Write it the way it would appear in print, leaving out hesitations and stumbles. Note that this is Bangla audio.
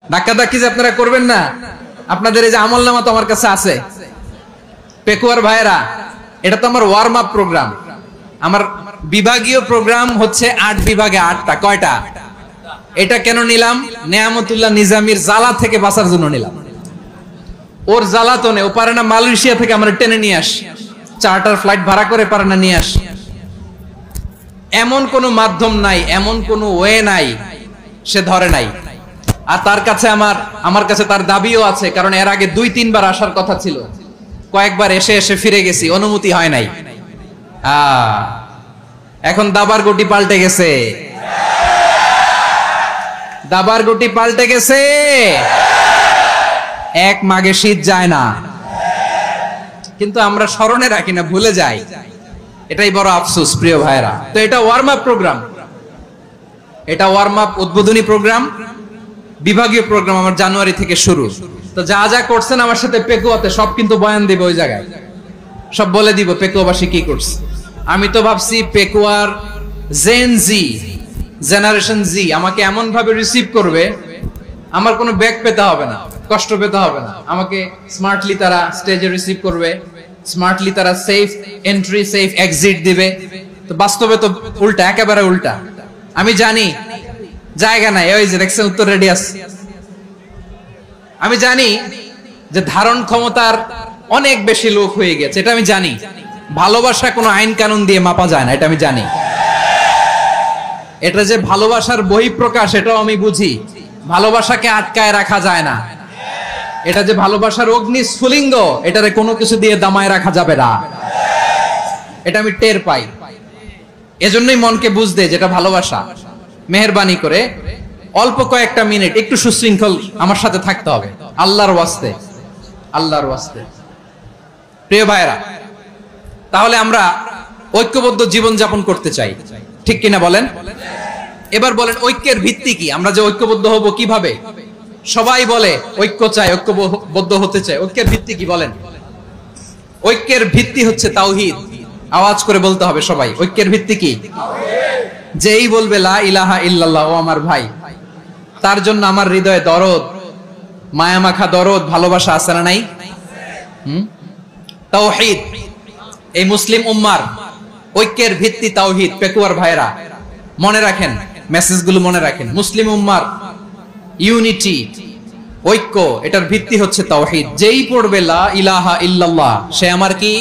ধাক্কাধাক্কি যে আপনারা করবেন না, আপনাদের এই যে আমলনামা তো আমার কাছে আছে। পেকুয়ার ভাইয়েরা, এটা তো আমার ওয়ার্ম আপ প্রোগ্রাম। আমার বিভাগীয় প্রোগ্রাম হচ্ছে 8 বিভাগে 8টা। কয়টা? এটা কেন নিলাম? নেয়ামতুল্লাহ নিজামীর জ্বালা থেকে বাঁচার জন্য নিলাম। ওর জ্বালাতনে ও পারে না মালয়েশিয়া থেকে আমরা টেনে নিয়ে আসি, চার্টার ফ্লাইট ভাড়া করে পারে না নিয়ে আসি। এমন কোন মাধ্যম নাই, এমন কোন ওয়ে নাই সে ধরে নাই। আর তার কাছে আমার কাছে তার দাবিও আছে, কারণ এর আগে 2-3 বার আসার কথা ছিল, কয়েকবার এসে এসে ফিরে গেছি, অনুমতি হয় নাই। এখন দাবার গুটি পাল্টে গেছে, দাবার গুটি পাল্টে গেছে। এক মাঘে শীত যায় না, কিন্তু আমরা স্মরণে রাখি না, ভুলে যাই। এটাই বড় আফসোস প্রিয় ভাইরা। তো এটা ওয়ার্ম আপ প্রোগ্রাম, এটা ওয়ার্ম আপ উদ্বোধনী প্রোগ্রাম, বিভাগীয় প্রোগ্রাম আমার জানুয়ারি থেকে শুরু। তো যা যা করছেন আমার সাথে পেকুয়াতে সব কিন্তু বয়ান দিব, ওই জায়গায় সব বলে দিব পেকুয়াবাসী কি করছে। আমি তো ভাবছি পেকুয়ার জেন জি, জেনারেশন জি আমাকে এমন ভাবে রিসিভ করবে, আমার কোনো ব্যাক পেতে হবে না, কষ্ট পেতে হবে না। আমাকে স্মার্টলি তারা স্টেজে রিসিভ করবে, স্মার্টলি তারা সেফ এন্ট্রি সেফ এক্সিট দিবে। তো বাস্তবে তো উল্টা, একেবারে উল্টা। আমি জানি জায়গা নাই, ওই যে দেখছেন উত্তর রেডি আছে। আমি জানি যে ধারণ ক্ষমতার অনেক বেশি লোক হয়ে গেছে, এটা আমি জানি। ভালোবাসা কোনো আইন কানুন দিয়ে মাপা যায় না, এটা আমি জানি। এটা যে ভালোবাসার বহিঃপ্রকাশ, এটাও আমি বুঝি। ভালোবাসাকে আটকায় রাখা যায় না। এটা যে ভালোবাসার অগ্নি স্ফুলিঙ্গ, এটারে কোনো কিছু দিয়ে দামায় রাখা যাবে না, এটা আমি টের পাই। এজন্যই মনকে বুঝতে যেটা ভালোবাসা। মেহেরবানি করে অল্প কয়েকটা মিনিট একটু সুশৃঙ্খল আমার সাথে থাকতে হবে, আল্লাহর ওয়াস্তে, আল্লাহর ওয়াস্তে। প্রিয় ভাইরা, তাহলে আমরা ঐক্যবদ্ধ জীবন যাপন করতে চাই, ঠিক কিনা বলেন? এবার বলেন ঐক্যের ভিত্তি কি? আমরা যে ঐক্যবদ্ধ হব কিভাবে? সবাই বলে ঐক্য চাই, ঐক্যবদ্ধ হতে চাই। ঐক্যের ভিত্তি কি বলেন? ঐক্যের ভিত্তি হচ্ছে তাওহীদ। আওয়াজ করে বলতে হবে সবাই, ঐক্যের ভিত্তি কি? যেই বলবে লা ইলাহা ইল্লাল্লাহ, ও আমার ভাই, তার জন্য আমার হৃদয়ে দরদ, মায়ামাখা দরদ, ভালোবাসা আছে না নাই? তাওহীদ। এই মুসলিম উম্মার ঐক্যের ভিত্তি তাওহীদ। পেকুয়ার ভাইরা মনে রাখেন, মেসেজগুলো মনে রাখেন। মুসলিম উম্মার ইউনিটি, ঐক্য, এটার ভিত্তি হচ্ছে তাওহীদ। যেই পড়বে লা ইলাহা ইল্লাল্লাহ, সে আমার কি?